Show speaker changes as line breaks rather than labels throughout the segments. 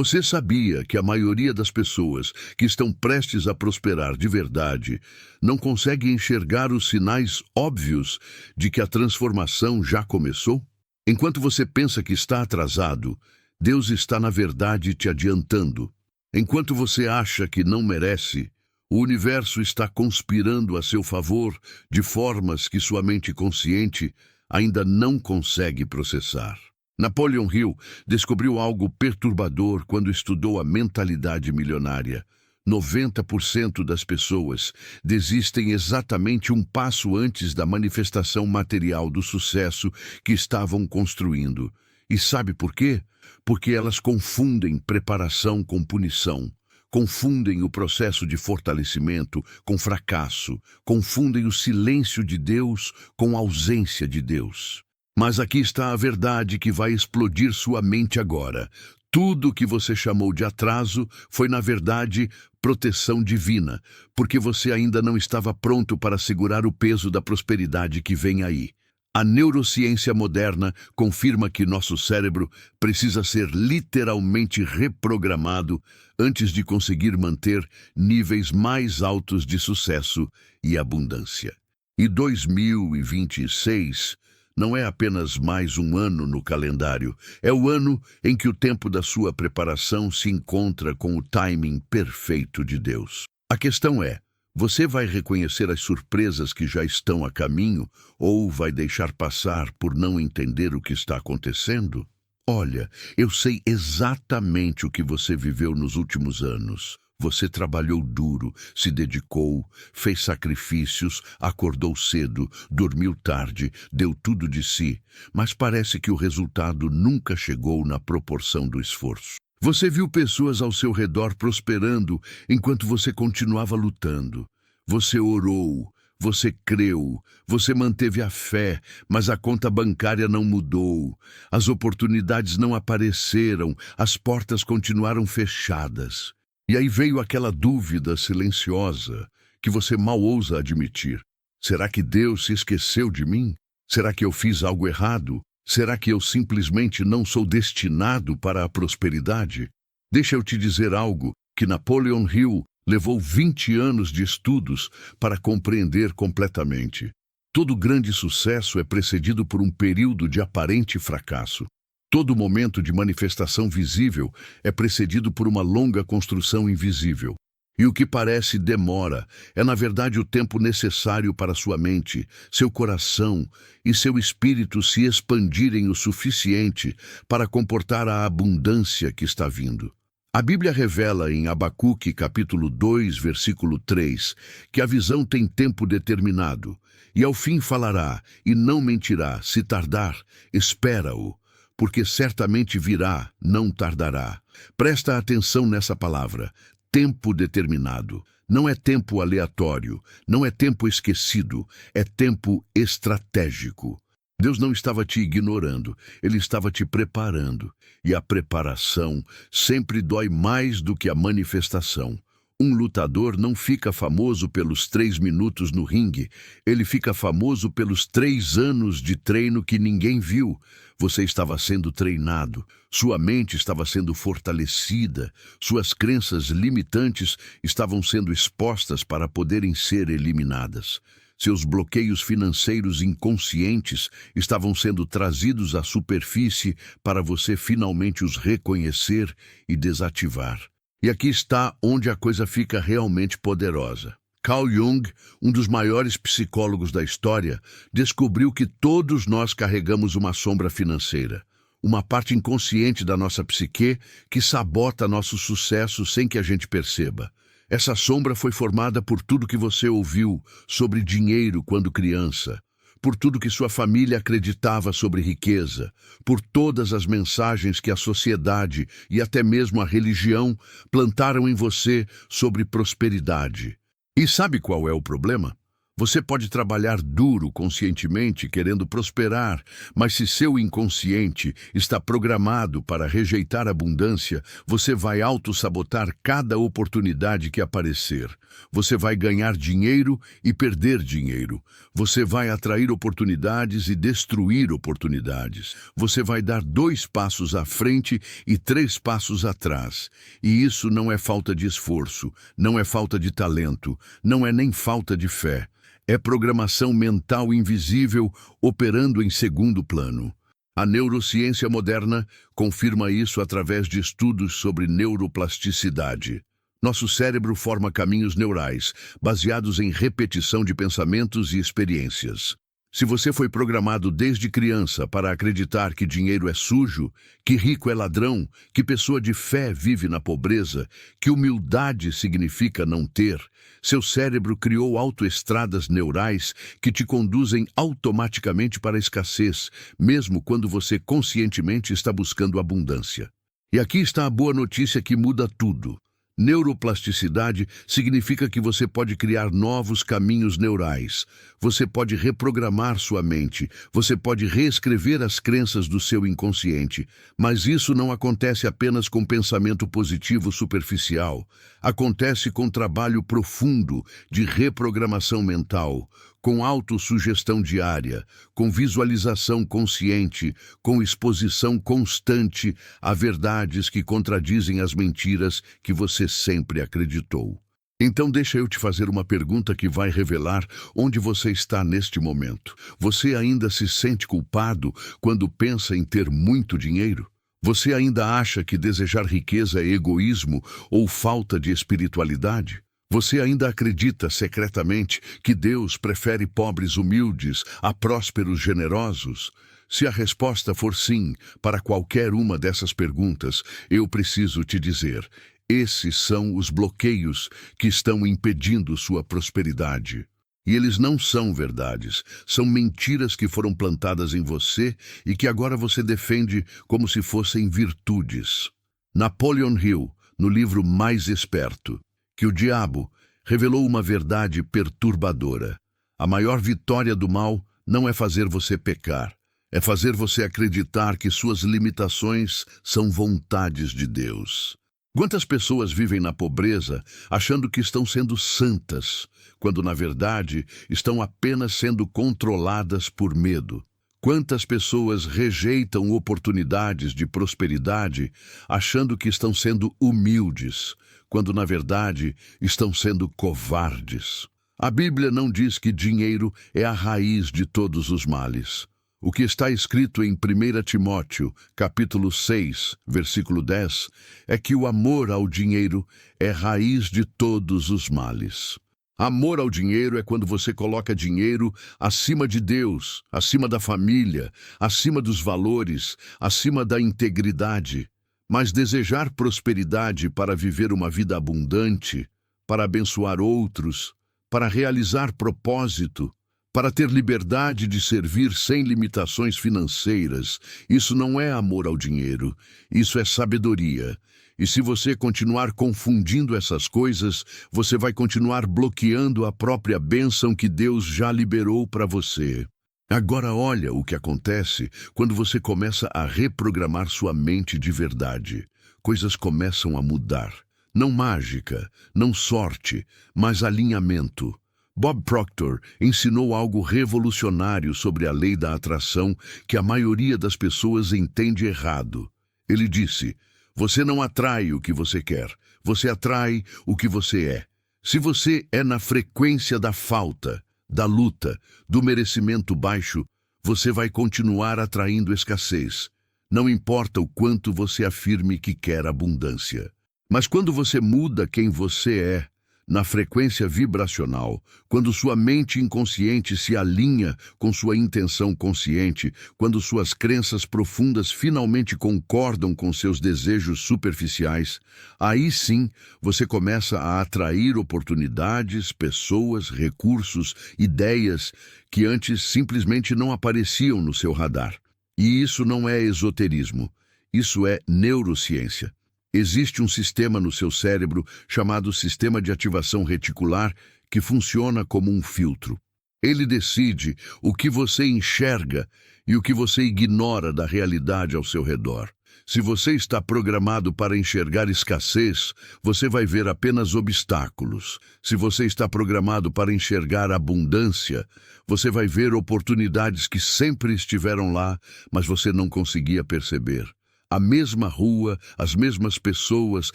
Você sabia que a maioria das pessoas que estão prestes a prosperar de verdade não consegue enxergar os sinais óbvios de que a transformação já começou? Enquanto você pensa que está atrasado, Deus está na verdade te adiantando. Enquanto você acha que não merece, o universo está conspirando a seu favor de formas que sua mente consciente ainda não consegue processar. Napoleon Hill descobriu algo perturbador quando estudou a mentalidade milionária. 90% das pessoas desistem exatamente um passo antes da manifestação material do sucesso que estavam construindo. E sabe por quê? Porque elas confundem preparação com punição. Confundem o processo de fortalecimento com fracasso. Confundem o silêncio de Deus com a ausência de Deus. Mas aqui está a verdade que vai explodir sua mente agora. Tudo o que você chamou de atraso foi, na verdade, proteção divina, porque você ainda não estava pronto para segurar o peso da prosperidade que vem aí. A neurociência moderna confirma que nosso cérebro precisa ser literalmente reprogramado antes de conseguir manter níveis mais altos de sucesso e abundância. E 2026 não é apenas mais um ano no calendário, é o ano em que o tempo da sua preparação se encontra com o timing perfeito de Deus. A questão é, você vai reconhecer as surpresas que já estão a caminho ou vai deixar passar por não entender o que está acontecendo? Olha, eu sei exatamente o que você viveu nos últimos anos. Você trabalhou duro, se dedicou, fez sacrifícios, acordou cedo, dormiu tarde, deu tudo de si, mas parece que o resultado nunca chegou na proporção do esforço. Você viu pessoas ao seu redor prosperando enquanto você continuava lutando. Você orou, você creu, você manteve a fé, mas a conta bancária não mudou. As oportunidades não apareceram, as portas continuaram fechadas. E aí veio aquela dúvida silenciosa que você mal ousa admitir. Será que Deus se esqueceu de mim? Será que eu fiz algo errado? Será que eu simplesmente não sou destinado para a prosperidade? Deixa eu te dizer algo que Napoleon Hill levou 20 anos de estudos para compreender completamente. Todo grande sucesso é precedido por um período de aparente fracasso. Todo momento de manifestação visível é precedido por uma longa construção invisível. E o que parece demora é, na verdade, o tempo necessário para sua mente, seu coração e seu espírito se expandirem o suficiente para comportar a abundância que está vindo. A Bíblia revela em Abacuque, capítulo 2, versículo 3, que a visão tem tempo determinado, e ao fim falará, e não mentirá, se tardar, espera-o. Porque certamente virá, não tardará. Presta atenção nessa palavra, tempo determinado. Não é tempo aleatório, não é tempo esquecido, é tempo estratégico. Deus não estava te ignorando, Ele estava te preparando. E a preparação sempre dói mais do que a manifestação. Um lutador não fica famoso pelos 3 minutos no ringue, ele fica famoso pelos 3 anos de treino que ninguém viu. Você estava sendo treinado, sua mente estava sendo fortalecida, suas crenças limitantes estavam sendo expostas para poderem ser eliminadas. Seus bloqueios financeiros inconscientes estavam sendo trazidos à superfície para você finalmente os reconhecer e desativar. E aqui está onde a coisa fica realmente poderosa. Carl Jung, um dos maiores psicólogos da história, descobriu que todos nós carregamos uma sombra financeira, uma parte inconsciente da nossa psique que sabota nosso sucesso sem que a gente perceba. Essa sombra foi formada por tudo que você ouviu sobre dinheiro quando criança, por tudo que sua família acreditava sobre riqueza, por todas as mensagens que a sociedade e até mesmo a religião plantaram em você sobre prosperidade. E sabe qual é o problema? Você pode trabalhar duro conscientemente querendo prosperar, mas se seu inconsciente está programado para rejeitar a abundância, você vai autossabotar cada oportunidade que aparecer. Você vai ganhar dinheiro e perder dinheiro. Você vai atrair oportunidades e destruir oportunidades. Você vai dar 2 passos à frente e 3 passos atrás. E isso não é falta de esforço, não é falta de talento, não é nem falta de fé. É programação mental invisível operando em segundo plano. A neurociência moderna confirma isso através de estudos sobre neuroplasticidade. Nosso cérebro forma caminhos neurais, baseados em repetição de pensamentos e experiências. Se você foi programado desde criança para acreditar que dinheiro é sujo, que rico é ladrão, que pessoa de fé vive na pobreza, que humildade significa não ter, seu cérebro criou autoestradas neurais que te conduzem automaticamente para a escassez, mesmo quando você conscientemente está buscando abundância. E aqui está a boa notícia que muda tudo. Neuroplasticidade significa que você pode criar novos caminhos neurais. Você pode reprogramar sua mente. Você pode reescrever as crenças do seu inconsciente. Mas isso não acontece apenas com pensamento positivo superficial. Acontece com trabalho profundo de reprogramação mental, com autossugestão diária, com visualização consciente, com exposição constante a verdades que contradizem as mentiras que você sempre acreditou. Então deixa eu te fazer uma pergunta que vai revelar onde você está neste momento. Você ainda se sente culpado quando pensa em ter muito dinheiro? Você ainda acha que desejar riqueza é egoísmo ou falta de espiritualidade? Você ainda acredita secretamente que Deus prefere pobres humildes a prósperos generosos? Se a resposta for sim para qualquer uma dessas perguntas, eu preciso te dizer: esses são os bloqueios que estão impedindo sua prosperidade. E eles não são verdades, são mentiras que foram plantadas em você e que agora você defende como se fossem virtudes. Napoleon Hill, no livro Mais Esperto, que o diabo revelou uma verdade perturbadora. A maior vitória do mal não é fazer você pecar, é fazer você acreditar que suas limitações são vontades de Deus. Quantas pessoas vivem na pobreza achando que estão sendo santas, quando na verdade estão apenas sendo controladas por medo? Quantas pessoas rejeitam oportunidades de prosperidade achando que estão sendo humildes, quando na verdade estão sendo covardes? A Bíblia não diz que dinheiro é a raiz de todos os males. O que está escrito em 1 Timóteo, capítulo 6, versículo 10, é que o amor ao dinheiro é raiz de todos os males. Amor ao dinheiro é quando você coloca dinheiro acima de Deus, acima da família, acima dos valores, acima da integridade. Mas desejar prosperidade para viver uma vida abundante, para abençoar outros, para realizar propósito, para ter liberdade de servir sem limitações financeiras, isso não é amor ao dinheiro, isso é sabedoria. E se você continuar confundindo essas coisas, você vai continuar bloqueando a própria bênção que Deus já liberou para você. Agora olha o que acontece quando você começa a reprogramar sua mente de verdade. Coisas começam a mudar. Não mágica, não sorte, mas alinhamento. Bob Proctor ensinou algo revolucionário sobre a lei da atração que a maioria das pessoas entende errado. Ele disse: você não atrai o que você quer, você atrai o que você é. Se você é na frequência da falta, da luta, do merecimento baixo, você vai continuar atraindo escassez. Não importa o quanto você afirme que quer abundância. Mas quando você muda quem você é, na frequência vibracional, quando sua mente inconsciente se alinha com sua intenção consciente, quando suas crenças profundas finalmente concordam com seus desejos superficiais, aí sim você começa a atrair oportunidades, pessoas, recursos, ideias que antes simplesmente não apareciam no seu radar. E isso não é esoterismo, isso é neurociência. Existe um sistema no seu cérebro chamado sistema de ativação reticular que funciona como um filtro. Ele decide o que você enxerga e o que você ignora da realidade ao seu redor. Se você está programado para enxergar escassez, você vai ver apenas obstáculos. Se você está programado para enxergar abundância, você vai ver oportunidades que sempre estiveram lá, mas você não conseguia perceber. A mesma rua, as mesmas pessoas,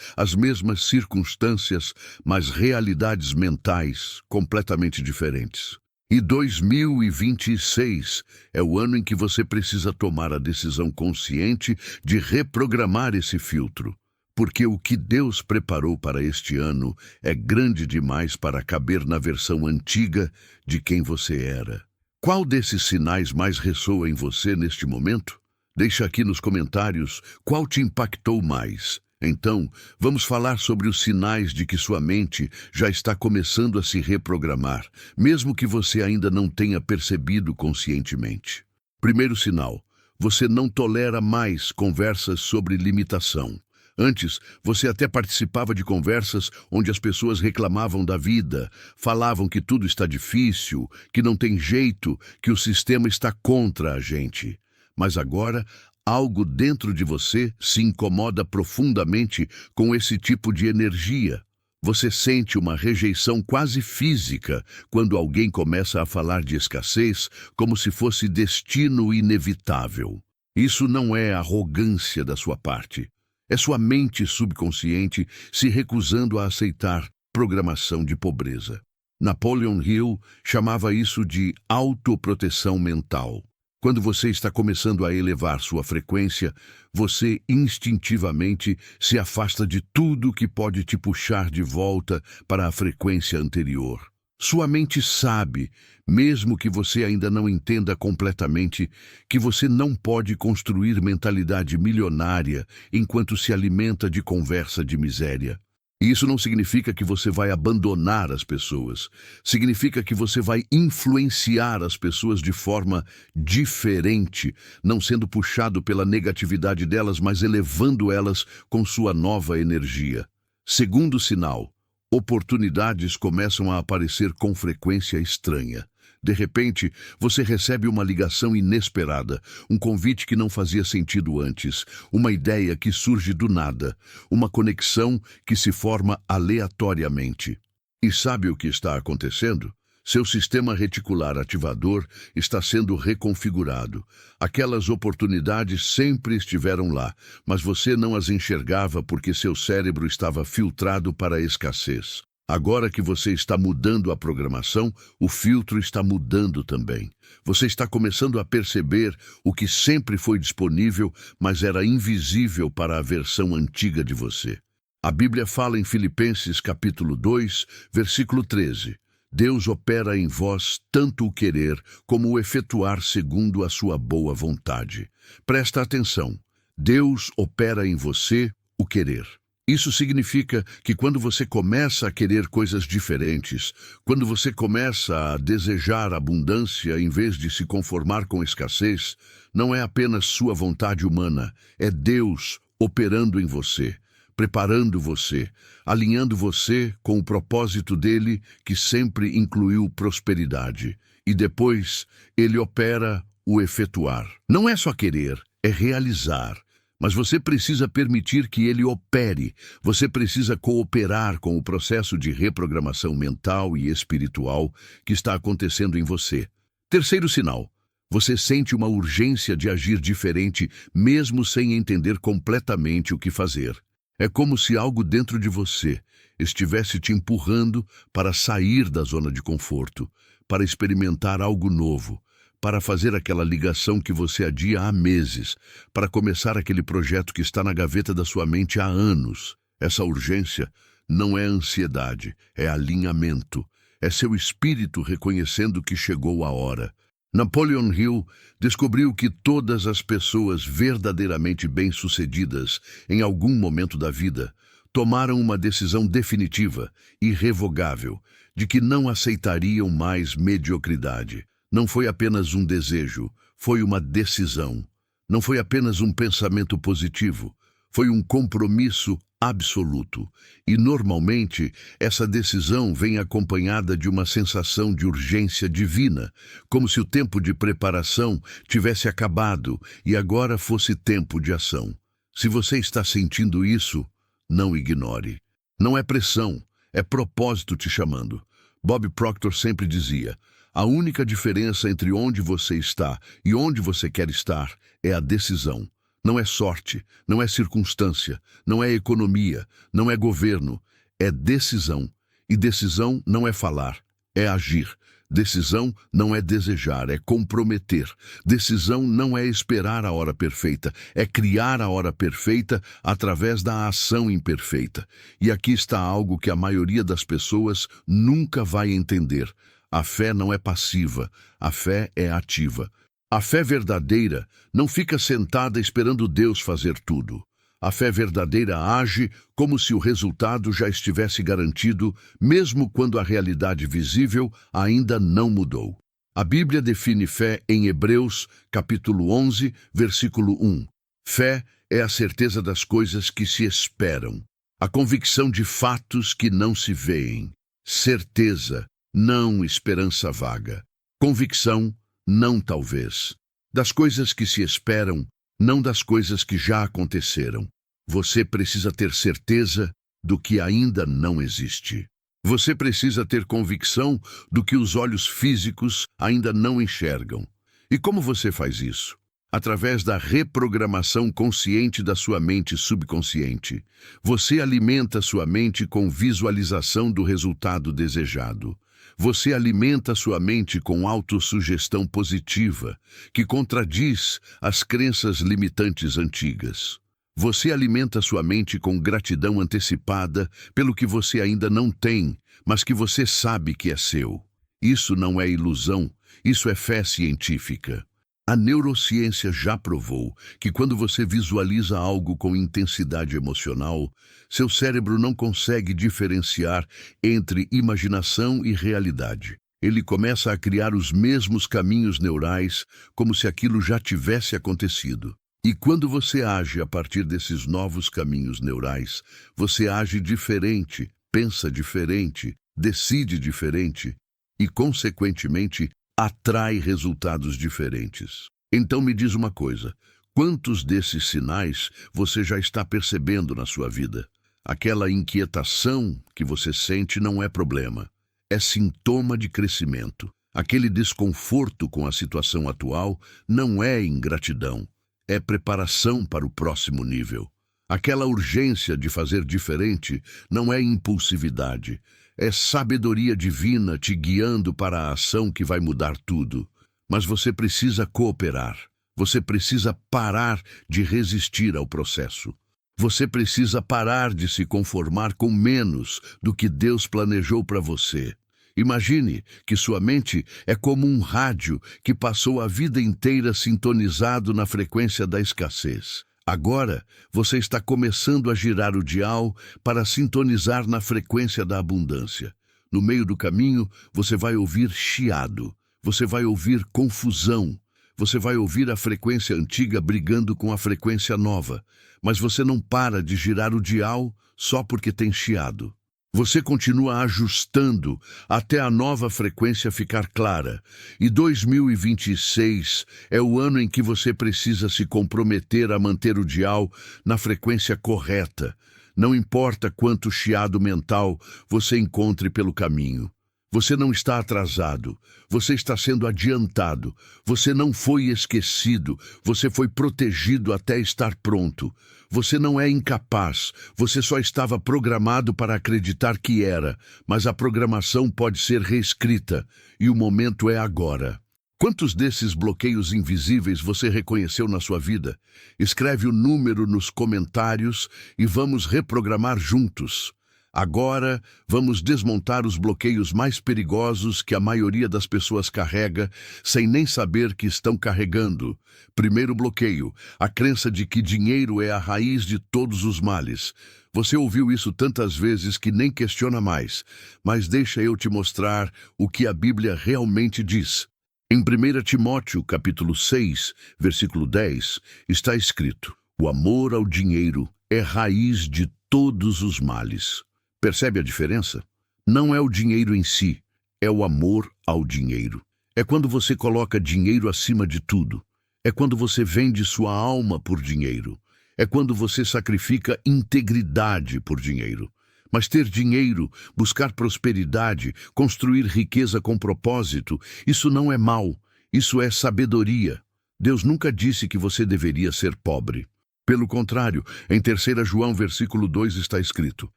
as mesmas circunstâncias, mas realidades mentais completamente diferentes. E 2026 é o ano em que você precisa tomar a decisão consciente de reprogramar esse filtro. Porque o que Deus preparou para este ano é grande demais para caber na versão antiga de quem você era. Qual desses sinais mais ressoa em você neste momento? Deixa aqui nos comentários qual te impactou mais. Então, vamos falar sobre os sinais de que sua mente já está começando a se reprogramar, mesmo que você ainda não tenha percebido conscientemente. Primeiro sinal: você não tolera mais conversas sobre limitação. Antes, você até participava de conversas onde as pessoas reclamavam da vida, falavam que tudo está difícil, que não tem jeito, que o sistema está contra a gente. Mas agora, algo dentro de você se incomoda profundamente com esse tipo de energia. Você sente uma rejeição quase física quando alguém começa a falar de escassez como se fosse destino inevitável. Isso não é arrogância da sua parte. É sua mente subconsciente se recusando a aceitar programação de pobreza. Napoleon Hill chamava isso de autoproteção mental. Quando você está começando a elevar sua frequência, você instintivamente se afasta de tudo que pode te puxar de volta para a frequência anterior. Sua mente sabe, mesmo que você ainda não entenda completamente, que você não pode construir mentalidade milionária enquanto se alimenta de conversa de miséria. E isso não significa que você vai abandonar as pessoas. Significa que você vai influenciar as pessoas de forma diferente, não sendo puxado pela negatividade delas, mas elevando elas com sua nova energia. Segundo sinal: oportunidades começam a aparecer com frequência estranha. De repente, você recebe uma ligação inesperada, um convite que não fazia sentido antes, uma ideia que surge do nada, uma conexão que se forma aleatoriamente. E sabe o que está acontecendo? Seu sistema reticular ativador está sendo reconfigurado. Aquelas oportunidades sempre estiveram lá, mas você não as enxergava porque seu cérebro estava filtrado para a escassez. Agora que você está mudando a programação, o filtro está mudando também. Você está começando a perceber o que sempre foi disponível, mas era invisível para a versão antiga de você. A Bíblia fala em Filipenses capítulo 2, versículo 13. Deus opera em vós tanto o querer como o efetuar segundo a sua boa vontade. Presta atenção. Deus opera em você o querer. Isso significa que quando você começa a querer coisas diferentes, quando você começa a desejar abundância em vez de se conformar com escassez, não é apenas sua vontade humana, é Deus operando em você, preparando você, alinhando você com o propósito dele que sempre incluiu prosperidade. E depois, ele opera o efetuar. Não é só querer, é realizar. Mas você precisa permitir que ele opere. Você precisa cooperar com o processo de reprogramação mental e espiritual que está acontecendo em você. Terceiro sinal: você sente uma urgência de agir diferente, mesmo sem entender completamente o que fazer. É como se algo dentro de você estivesse te empurrando para sair da zona de conforto, para experimentar algo novo, para fazer aquela ligação que você adia há meses, para começar aquele projeto que está na gaveta da sua mente há anos. Essa urgência não é ansiedade, é alinhamento. É seu espírito reconhecendo que chegou a hora. Napoleon Hill descobriu que todas as pessoas verdadeiramente bem-sucedidas em algum momento da vida tomaram uma decisão definitiva, irrevogável, de que não aceitariam mais mediocridade. Não foi apenas um desejo, foi uma decisão. Não foi apenas um pensamento positivo, foi um compromisso absoluto. E normalmente essa decisão vem acompanhada de uma sensação de urgência divina, como se o tempo de preparação tivesse acabado e agora fosse tempo de ação. Se você está sentindo isso, não ignore. Não é pressão, é propósito te chamando. Bob Proctor sempre dizia: a única diferença entre onde você está e onde você quer estar é a decisão. Não é sorte, não é circunstância, não é economia, não é governo, é decisão. E decisão não é falar, é agir. Decisão não é desejar, é comprometer. Decisão não é esperar a hora perfeita, é criar a hora perfeita através da ação imperfeita. E aqui está algo que a maioria das pessoas nunca vai entender. A fé não é passiva, a fé é ativa. A fé verdadeira não fica sentada esperando Deus fazer tudo. A fé verdadeira age como se o resultado já estivesse garantido, mesmo quando a realidade visível ainda não mudou. A Bíblia define fé em Hebreus, capítulo 11, versículo 1. Fé é a certeza das coisas que se esperam, a convicção de fatos que não se veem. Certeza, não esperança vaga. Convicção, não talvez. Das coisas que se esperam, não das coisas que já aconteceram. Você precisa ter certeza do que ainda não existe. Você precisa ter convicção do que os olhos físicos ainda não enxergam. E como você faz isso? Através da reprogramação consciente da sua mente subconsciente. Você alimenta sua mente com visualização do resultado desejado. Você alimenta sua mente com autossugestão positiva, que contradiz as crenças limitantes antigas. Você alimenta sua mente com gratidão antecipada pelo que você ainda não tem, mas que você sabe que é seu. Isso não é ilusão, isso é fé científica. A neurociência já provou que quando você visualiza algo com intensidade emocional, seu cérebro não consegue diferenciar entre imaginação e realidade. Ele começa a criar os mesmos caminhos neurais, como se aquilo já tivesse acontecido. E quando você age a partir desses novos caminhos neurais, você age diferente, pensa diferente, decide diferente e, consequentemente, atrai resultados diferentes. Então me diz uma coisa: quantos desses sinais você já está percebendo na sua vida? Aquela inquietação que você sente não é problema, é sintoma de crescimento. Aquele desconforto com a situação atual não é ingratidão, é preparação para o próximo nível. Aquela urgência de fazer diferente não é impulsividade, é sabedoria divina te guiando para a ação que vai mudar tudo. Mas você precisa cooperar. Você precisa parar de resistir ao processo. Você precisa parar de se conformar com menos do que Deus planejou para você. Imagine que sua mente é como um rádio que passou a vida inteira sintonizado na frequência da escassez. Agora, você está começando a girar o dial para sintonizar na frequência da abundância. No meio do caminho, você vai ouvir chiado, você vai ouvir confusão, você vai ouvir a frequência antiga brigando com a frequência nova, mas você não para de girar o dial só porque tem chiado. Você continua ajustando até a nova frequência ficar clara. E 2026 é o ano em que você precisa se comprometer a manter o dial na frequência correta. Não importa quanto chiado mental você encontre pelo caminho. Você não está atrasado, você está sendo adiantado, você não foi esquecido, você foi protegido até estar pronto. Você não é incapaz, você só estava programado para acreditar que era, mas a programação pode ser reescrita, e o momento é agora. Quantos desses bloqueios invisíveis você reconheceu na sua vida? Escreve o número nos comentários e vamos reprogramar juntos. Agora, vamos desmontar os bloqueios mais perigosos que a maioria das pessoas carrega sem nem saber que estão carregando. Primeiro bloqueio, a crença de que dinheiro é a raiz de todos os males. Você ouviu isso tantas vezes que nem questiona mais, mas deixa eu te mostrar o que a Bíblia realmente diz. Em 1 Timóteo, capítulo 6, versículo 10, está escrito: o amor ao dinheiro é raiz de todos os males. Percebe a diferença? Não é o dinheiro em si, é o amor ao dinheiro. É quando você coloca dinheiro acima de tudo. É quando você vende sua alma por dinheiro. É quando você sacrifica integridade por dinheiro. Mas ter dinheiro, buscar prosperidade, construir riqueza com propósito, isso não é mal, isso é sabedoria. Deus nunca disse que você deveria ser pobre. Pelo contrário, em 3 João, versículo 2 está escrito: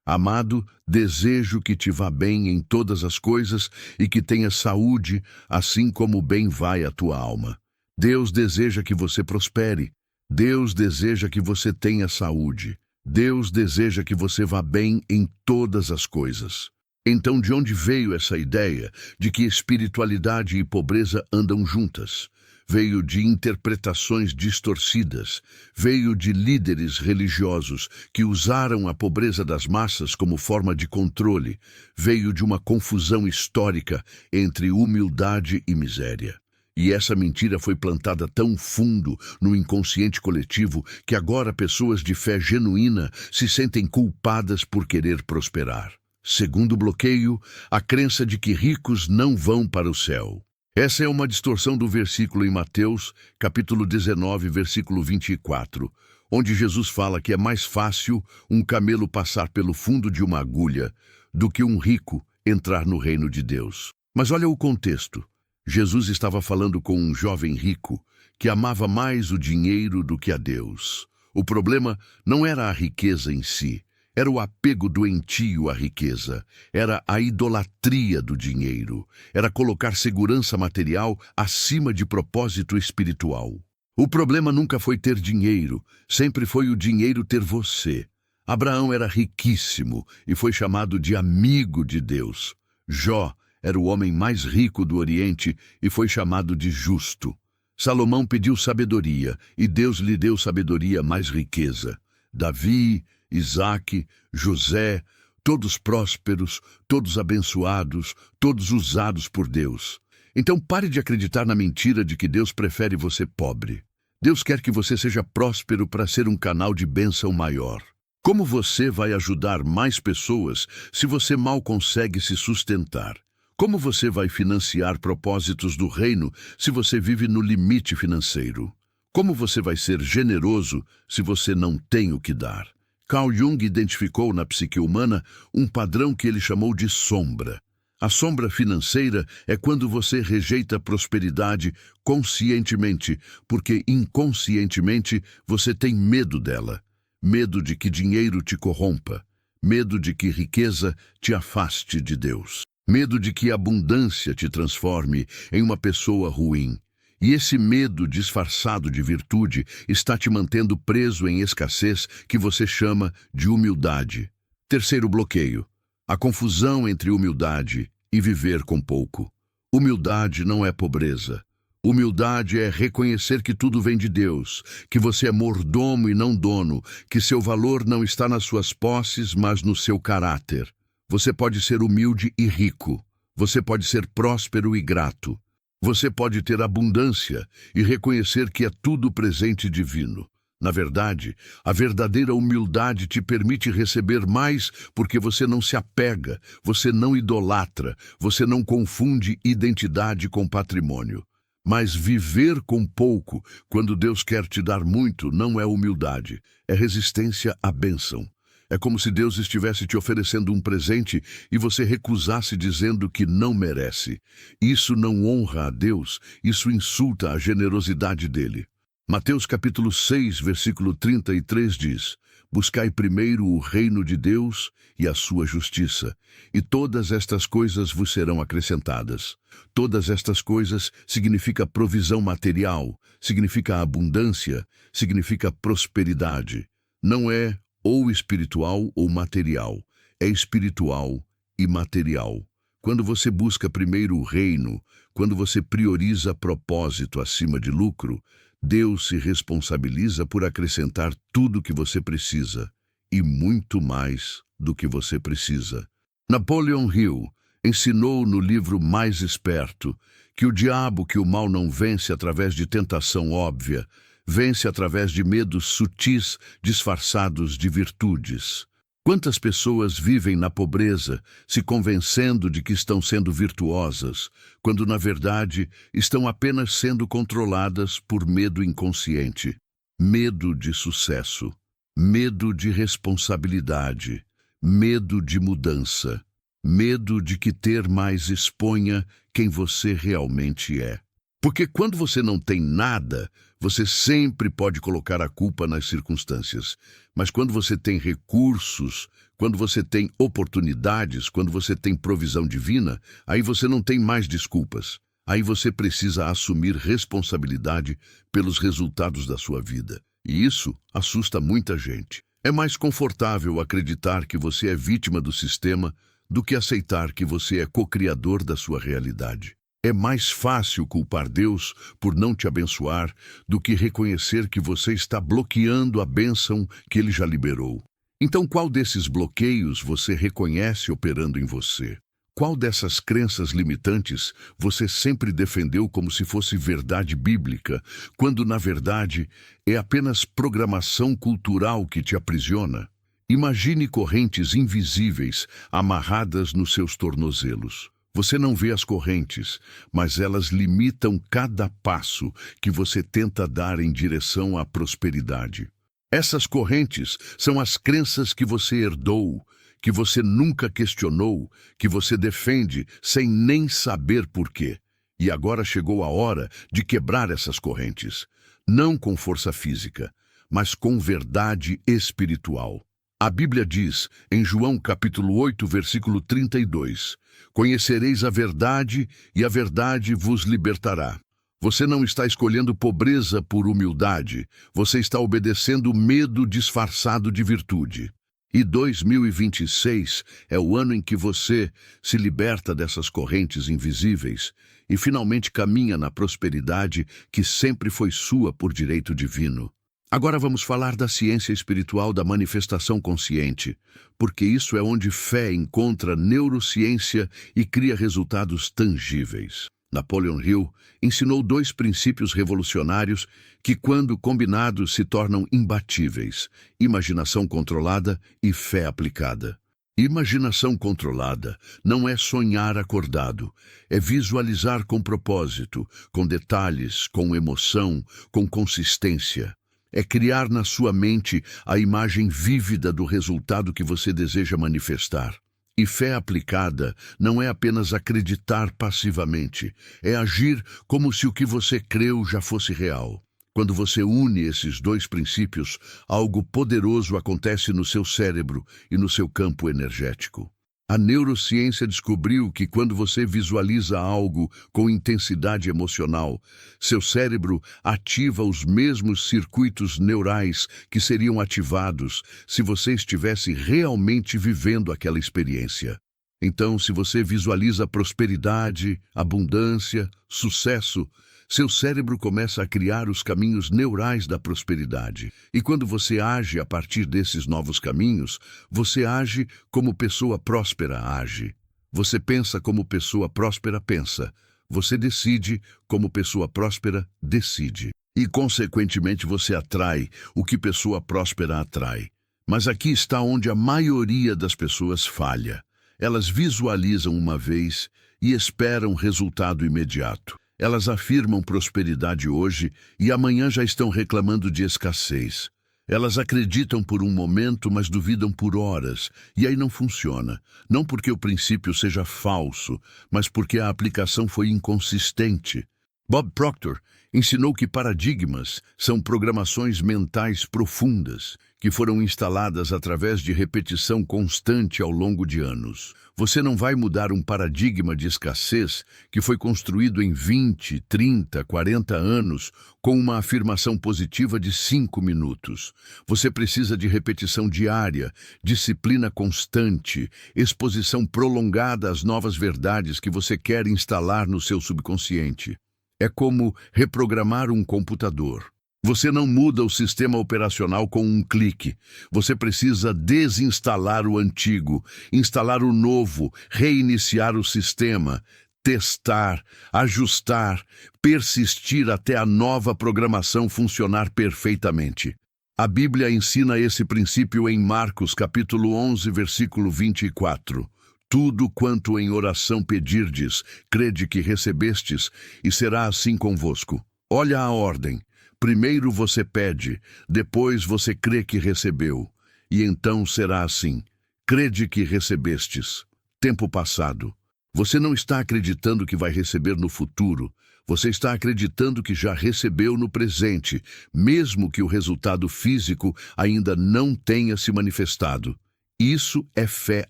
Amado, desejo que te vá bem em todas as coisas e que tenhas saúde, assim como bem vai a tua alma. Deus deseja que você prospere. Deus deseja que você tenha saúde. Deus deseja que você vá bem em todas as coisas. Então, de onde veio essa ideia de que espiritualidade e pobreza andam juntas? Veio de interpretações distorcidas, veio de líderes religiosos que usaram a pobreza das massas como forma de controle, veio de uma confusão histórica entre humildade e miséria. E essa mentira foi plantada tão fundo no inconsciente coletivo que agora pessoas de fé genuína se sentem culpadas por querer prosperar. Segundo bloqueio, a crença de que ricos não vão para o céu. Essa é uma distorção do versículo em Mateus, capítulo 19, versículo 24, onde Jesus fala que é mais fácil um camelo passar pelo fundo de uma agulha do que um rico entrar no reino de Deus. Mas olha o contexto. Jesus estava falando com um jovem rico que amava mais o dinheiro do que a Deus. O problema não era a riqueza em si, era o apego doentio à riqueza, era a idolatria do dinheiro, era colocar segurança material acima de propósito espiritual. O problema nunca foi ter dinheiro, sempre foi o dinheiro ter você. Abraão era riquíssimo e foi chamado de amigo de Deus. Jó era o homem mais rico do Oriente e foi chamado de justo. Salomão pediu sabedoria e Deus lhe deu sabedoria mais riqueza. Davi, Isaque, José, todos prósperos, todos abençoados, todos usados por Deus. Então pare de acreditar na mentira de que Deus prefere você pobre. Deus quer que você seja próspero para ser um canal de bênção maior. Como você vai ajudar mais pessoas se você mal consegue se sustentar? Como você vai financiar propósitos do reino se você vive no limite financeiro? Como você vai ser generoso se você não tem o que dar? Carl Jung identificou na psique humana um padrão que ele chamou de sombra. A sombra financeira é quando você rejeita a prosperidade conscientemente, porque inconscientemente você tem medo dela. Medo de que dinheiro te corrompa. Medo de que riqueza te afaste de Deus. Medo de que a abundância te transforme em uma pessoa ruim. E esse medo disfarçado de virtude está te mantendo preso em escassez que você chama de humildade. Terceiro bloqueio: a confusão entre humildade e viver com pouco. Humildade não é pobreza. Humildade é reconhecer que tudo vem de Deus, que você é mordomo e não dono, que seu valor não está nas suas posses, mas no seu caráter. Você pode ser humilde e rico. Você pode ser próspero e grato. Você pode ter abundância e reconhecer que é tudo presente divino. Na verdade, a verdadeira humildade te permite receber mais porque você não se apega, você não idolatra, você não confunde identidade com patrimônio. Mas viver com pouco, quando Deus quer te dar muito, não é humildade, é resistência à bênção. É como se Deus estivesse te oferecendo um presente e você recusasse dizendo que não merece. Isso não honra a Deus, isso insulta a generosidade dele. Mateus capítulo 6, versículo 33 diz: Buscai primeiro o reino de Deus e a sua justiça, e todas estas coisas vos serão acrescentadas. Todas estas coisas significa provisão material, significa abundância, significa prosperidade. Não é ou espiritual ou material, é espiritual e material. Quando você busca primeiro o reino, quando você prioriza propósito acima de lucro, Deus se responsabiliza por acrescentar tudo o que você precisa e muito mais do que você precisa. Napoleon Hill ensinou no livro Mais Esperto que o diabo, que o mal não vence através de tentação óbvia, vence através de medos sutis disfarçados de virtudes. Quantas pessoas vivem na pobreza, se convencendo de que estão sendo virtuosas, quando na verdade estão apenas sendo controladas por medo inconsciente, medo de sucesso, medo de responsabilidade, medo de mudança, medo de que ter mais exponha quem você realmente é. Porque quando você não tem nada, você sempre pode colocar a culpa nas circunstâncias. Mas quando você tem recursos, quando você tem oportunidades, quando você tem provisão divina, aí você não tem mais desculpas. Aí você precisa assumir responsabilidade pelos resultados da sua vida. E isso assusta muita gente. É mais confortável acreditar que você é vítima do sistema do que aceitar que você é co-criador da sua realidade. É mais fácil culpar Deus por não te abençoar do que reconhecer que você está bloqueando a bênção que Ele já liberou. Então, qual desses bloqueios você reconhece operando em você? Qual dessas crenças limitantes você sempre defendeu como se fosse verdade bíblica, quando, na verdade, é apenas programação cultural que te aprisiona? Imagine correntes invisíveis amarradas nos seus tornozelos. Você não vê as correntes, mas elas limitam cada passo que você tenta dar em direção à prosperidade. Essas correntes são as crenças que você herdou, que você nunca questionou, que você defende sem nem saber por quê. E agora chegou a hora de quebrar essas correntes, não com força física, mas com verdade espiritual. A Bíblia diz, em João capítulo 8, versículo 32, "Conhecereis a verdade, e a verdade vos libertará." Você não está escolhendo pobreza por humildade, você está obedecendo o medo disfarçado de virtude. E 2026 é o ano em que você se liberta dessas correntes invisíveis e finalmente caminha na prosperidade que sempre foi sua por direito divino. Agora vamos falar da ciência espiritual da manifestação consciente, porque isso é onde fé encontra neurociência e cria resultados tangíveis. Napoleon Hill ensinou 2 princípios revolucionários que, quando combinados, se tornam imbatíveis: imaginação controlada e fé aplicada. Imaginação controlada não é sonhar acordado, é visualizar com propósito, com detalhes, com emoção, com consistência. É criar na sua mente a imagem vívida do resultado que você deseja manifestar. E fé aplicada não é apenas acreditar passivamente, é agir como se o que você creu já fosse real. Quando você une esses 2 princípios, algo poderoso acontece no seu cérebro e no seu campo energético. A neurociência descobriu que quando você visualiza algo com intensidade emocional, seu cérebro ativa os mesmos circuitos neurais que seriam ativados se você estivesse realmente vivendo aquela experiência. Então, se você visualiza prosperidade, abundância, sucesso, seu cérebro começa a criar os caminhos neurais da prosperidade. E quando você age a partir desses novos caminhos, você age como pessoa próspera age. Você pensa como pessoa próspera pensa. Você decide como pessoa próspera decide. E, consequentemente, você atrai o que pessoa próspera atrai. Mas aqui está onde a maioria das pessoas falha. Elas visualizam uma vez e esperam resultado imediato. Elas afirmam prosperidade hoje e amanhã já estão reclamando de escassez. Elas acreditam por um momento, mas duvidam por horas, e aí não funciona. Não porque o princípio seja falso, mas porque a aplicação foi inconsistente. Bob Proctor ensinou que paradigmas são programações mentais profundas que foram instaladas através de repetição constante ao longo de anos. Você não vai mudar um paradigma de escassez que foi construído em 20, 30, 40 anos com uma afirmação positiva de 5 minutos. Você precisa de repetição diária, disciplina constante, exposição prolongada às novas verdades que você quer instalar no seu subconsciente. É como reprogramar um computador. Você não muda o sistema operacional com um clique. Você precisa desinstalar o antigo, instalar o novo, reiniciar o sistema, testar, ajustar, persistir até a nova programação funcionar perfeitamente. A Bíblia ensina esse princípio em Marcos, capítulo 11, versículo 24. Tudo quanto em oração pedirdes, crede que recebestes, e será assim convosco. Olha a ordem. Primeiro você pede, depois você crê que recebeu, e então será assim. Crede que recebestes. Tempo passado. Você não está acreditando que vai receber no futuro. Você está acreditando que já recebeu no presente, mesmo que o resultado físico ainda não tenha se manifestado. Isso é fé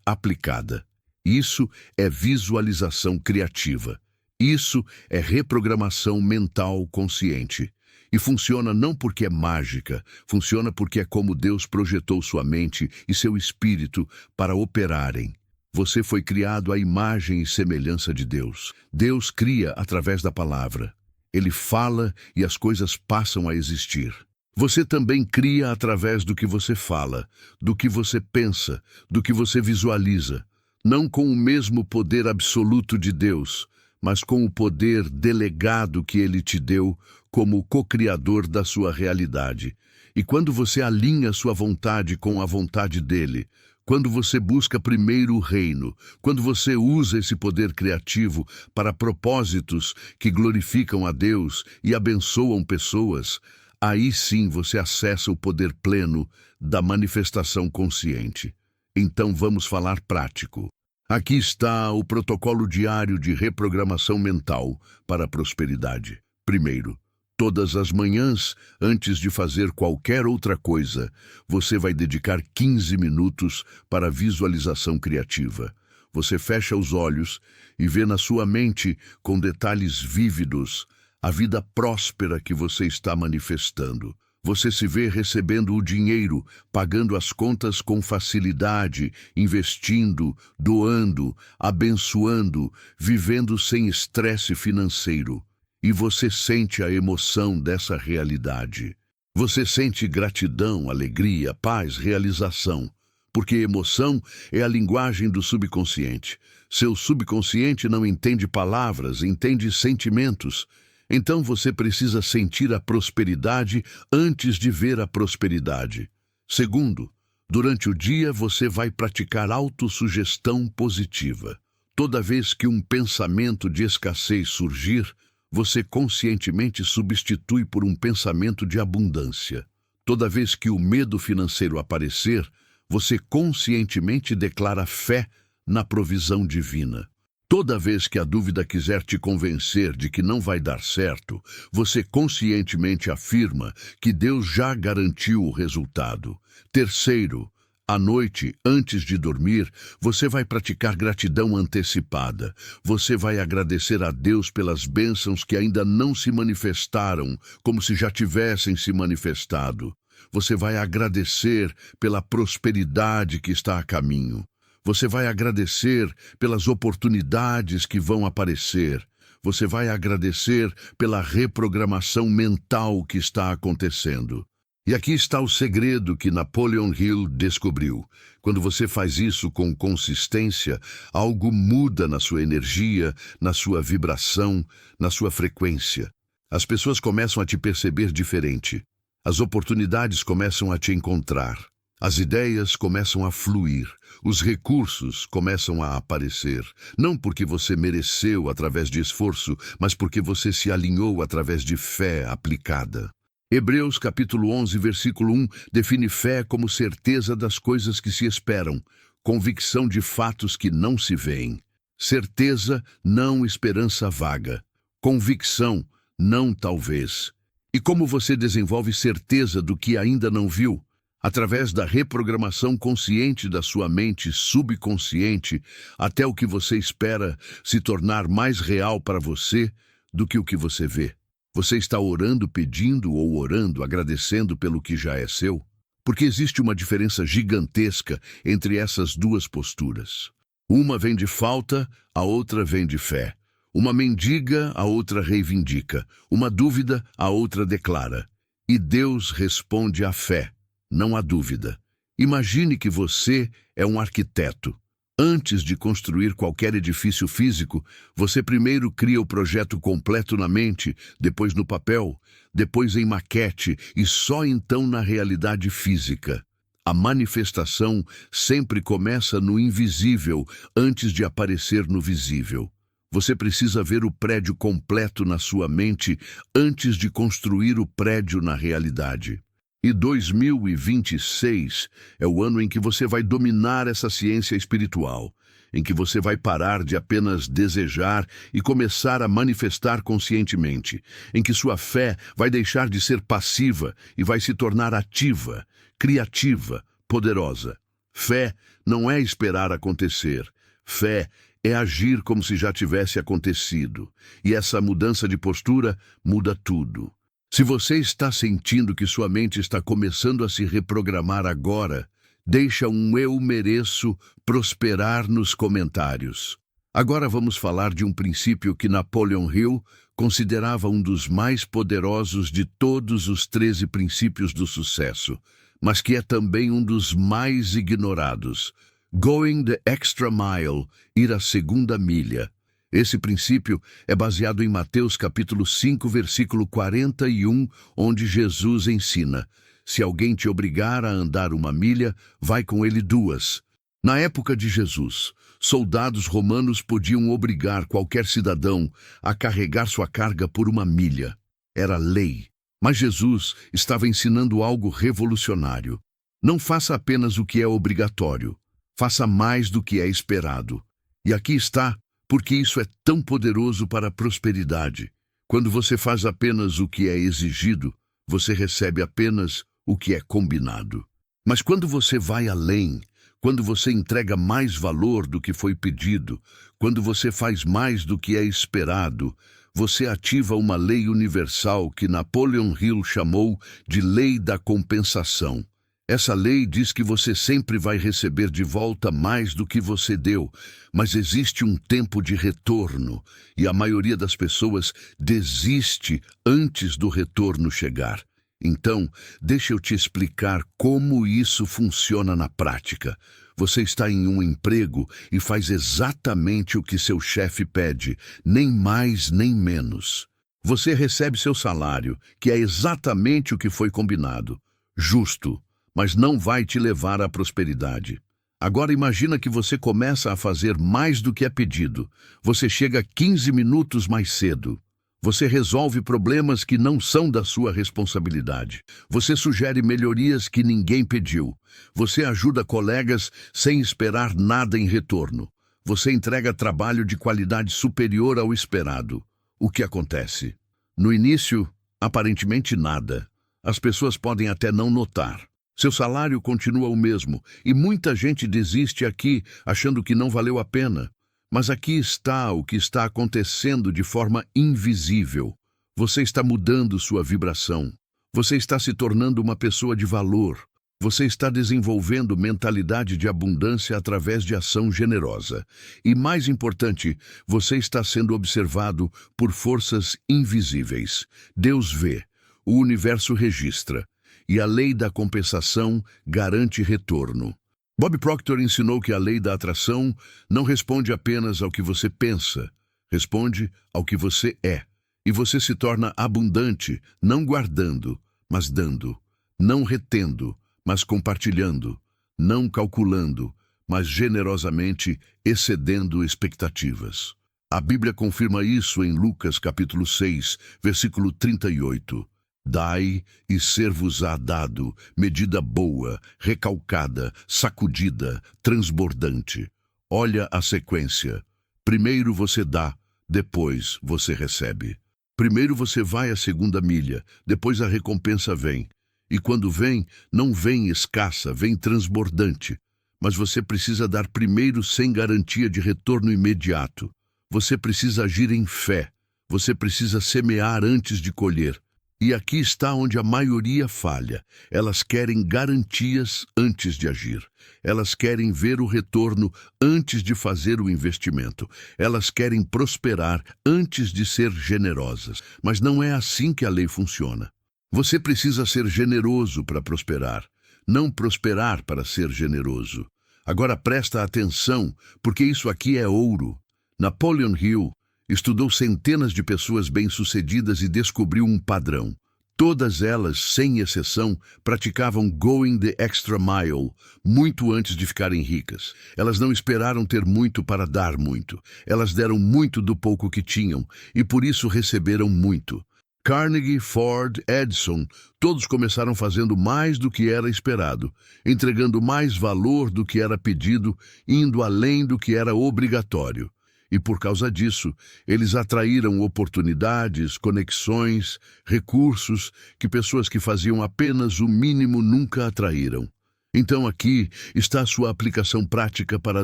aplicada. Isso é visualização criativa. Isso é reprogramação mental consciente. E funciona não porque é mágica, funciona porque é como Deus projetou sua mente e seu espírito para operarem. Você foi criado à imagem e semelhança de Deus. Deus cria através da palavra. Ele fala e as coisas passam a existir. Você também cria através do que você fala, do que você pensa, do que você visualiza. Não com o mesmo poder absoluto de Deus, mas com o poder delegado que Ele te deu como co-criador da sua realidade. E quando você alinha sua vontade com a vontade dEle, quando você busca primeiro o reino, quando você usa esse poder criativo para propósitos que glorificam a Deus e abençoam pessoas, aí sim você acessa o poder pleno da manifestação consciente. Então vamos falar prático. Aqui está o protocolo diário de reprogramação mental para a prosperidade. Primeiro, todas as manhãs, antes de fazer qualquer outra coisa, você vai dedicar 15 minutos para a visualização criativa. Você fecha os olhos e vê na sua mente, com detalhes vívidos, a vida próspera que você está manifestando. Você se vê recebendo o dinheiro, pagando as contas com facilidade, investindo, doando, abençoando, vivendo sem estresse financeiro. E você sente a emoção dessa realidade. Você sente gratidão, alegria, paz, realização. Porque emoção é a linguagem do subconsciente. Seu subconsciente não entende palavras, entende sentimentos. Então você precisa sentir a prosperidade antes de ver a prosperidade. Segundo, durante o dia você vai praticar autossugestão positiva. Toda vez que um pensamento de escassez surgir, você conscientemente substitui por um pensamento de abundância. Toda vez que o medo financeiro aparecer, você conscientemente declara fé na provisão divina. Toda vez que a dúvida quiser te convencer de que não vai dar certo, você conscientemente afirma que Deus já garantiu o resultado. Terceiro, à noite, antes de dormir, você vai praticar gratidão antecipada. Você vai agradecer a Deus pelas bênçãos que ainda não se manifestaram, como se já tivessem se manifestado. Você vai agradecer pela prosperidade que está a caminho. Você vai agradecer pelas oportunidades que vão aparecer. Você vai agradecer pela reprogramação mental que está acontecendo. E aqui está o segredo que Napoleon Hill descobriu. Quando você faz isso com consistência, algo muda na sua energia, na sua vibração, na sua frequência. As pessoas começam a te perceber diferente. As oportunidades começam a te encontrar. As ideias começam a fluir. Os recursos começam a aparecer. Não porque você mereceu através de esforço, mas porque você se alinhou através de fé aplicada. Hebreus capítulo 11, versículo 1, define fé como certeza das coisas que se esperam, convicção de fatos que não se veem. Certeza, não esperança vaga. Convicção, não talvez. E como você desenvolve certeza do que ainda não viu? Através da reprogramação consciente da sua mente subconsciente, até o que você espera se tornar mais real para você do que o que você vê. Você está orando, pedindo ou orando, agradecendo pelo que já é seu? Porque existe uma diferença gigantesca entre essas duas posturas. Uma vem de falta, a outra vem de fé. Uma mendiga, a outra reivindica. Uma dúvida, a outra declara. E Deus responde à fé. Não há dúvida. Imagine que você é um arquiteto. Antes de construir qualquer edifício físico, você primeiro cria o projeto completo na mente, depois no papel, depois em maquete e só então na realidade física. A manifestação sempre começa no invisível antes de aparecer no visível. Você precisa ver o prédio completo na sua mente antes de construir o prédio na realidade. E 2026 é o ano em que você vai dominar essa ciência espiritual, em que você vai parar de apenas desejar e começar a manifestar conscientemente, em que sua fé vai deixar de ser passiva e vai se tornar ativa, criativa, poderosa. Fé não é esperar acontecer. Fé é agir como se já tivesse acontecido. E essa mudança de postura muda tudo. Se você está sentindo que sua mente está começando a se reprogramar agora, deixa um "eu mereço" prosperar nos comentários. Agora vamos falar de um princípio que Napoleon Hill considerava um dos mais poderosos de todos os 13 princípios do sucesso, mas que é também um dos mais ignorados. Going the extra mile, ir a segunda milha. Esse princípio é baseado em Mateus capítulo 5, versículo 41, onde Jesus ensina: se alguém te obrigar a andar 1 milha, vai com ele 2. Na época de Jesus, soldados romanos podiam obrigar qualquer cidadão a carregar sua carga por 1 milha. Era lei. Mas Jesus estava ensinando algo revolucionário. Não faça apenas o que é obrigatório. Faça mais do que é esperado. E aqui está, porque isso é tão poderoso para a prosperidade. Quando você faz apenas o que é exigido, você recebe apenas o que é combinado. Mas quando você vai além, quando você entrega mais valor do que foi pedido, quando você faz mais do que é esperado, você ativa uma lei universal que Napoleon Hill chamou de lei da compensação. Essa lei diz que você sempre vai receber de volta mais do que você deu, mas existe um tempo de retorno, e a maioria das pessoas desiste antes do retorno chegar. Então, deixa eu te explicar como isso funciona na prática. Você está em um emprego e faz exatamente o que seu chefe pede, nem mais nem menos. Você recebe seu salário, que é exatamente o que foi combinado. Justo, mas não vai te levar à prosperidade. Agora imagina que você começa a fazer mais do que é pedido. Você chega 15 minutos mais cedo. Você resolve problemas que não são da sua responsabilidade. Você sugere melhorias que ninguém pediu. Você ajuda colegas sem esperar nada em retorno. Você entrega trabalho de qualidade superior ao esperado. O que acontece? No início, aparentemente nada. As pessoas podem até não notar. Seu salário continua o mesmo, e muita gente desiste aqui, achando que não valeu a pena. Mas aqui está o que está acontecendo de forma invisível. Você está mudando sua vibração. Você está se tornando uma pessoa de valor. Você está desenvolvendo mentalidade de abundância através de ação generosa. E mais importante, você está sendo observado por forças invisíveis. Deus vê, o universo registra. E a lei da compensação garante retorno. Bob Proctor ensinou que a lei da atração não responde apenas ao que você pensa, responde ao que você é. E você se torna abundante, não guardando, mas dando, não retendo, mas compartilhando, não calculando, mas generosamente excedendo expectativas. A Bíblia confirma isso em Lucas capítulo 6, versículo 38. Dai e ser-vos-á dado, medida boa, recalcada, sacudida, transbordante. Olha a sequência. Primeiro você dá, depois você recebe. Primeiro você vai a 2 milha, depois a recompensa vem. E quando vem, não vem escassa, vem transbordante. Mas você precisa dar primeiro sem garantia de retorno imediato. Você precisa agir em fé. Você precisa semear antes de colher. E aqui está onde a maioria falha. Elas querem garantias antes de agir. Elas querem ver o retorno antes de fazer o investimento. Elas querem prosperar antes de ser generosas. Mas não é assim que a lei funciona. Você precisa ser generoso para prosperar, não prosperar para ser generoso. Agora presta atenção, porque isso aqui é ouro. Napoleon Hill estudou centenas de pessoas bem-sucedidas e descobriu um padrão. Todas elas, sem exceção, praticavam going the extra mile muito antes de ficarem ricas. Elas não esperaram ter muito para dar muito. Elas deram muito do pouco que tinham e por isso receberam muito. Carnegie, Ford, Edison, todos começaram fazendo mais do que era esperado, entregando mais valor do que era pedido, indo além do que era obrigatório. E por causa disso, eles atraíram oportunidades, conexões, recursos que pessoas que faziam apenas o mínimo nunca atraíram. Então aqui está a sua aplicação prática para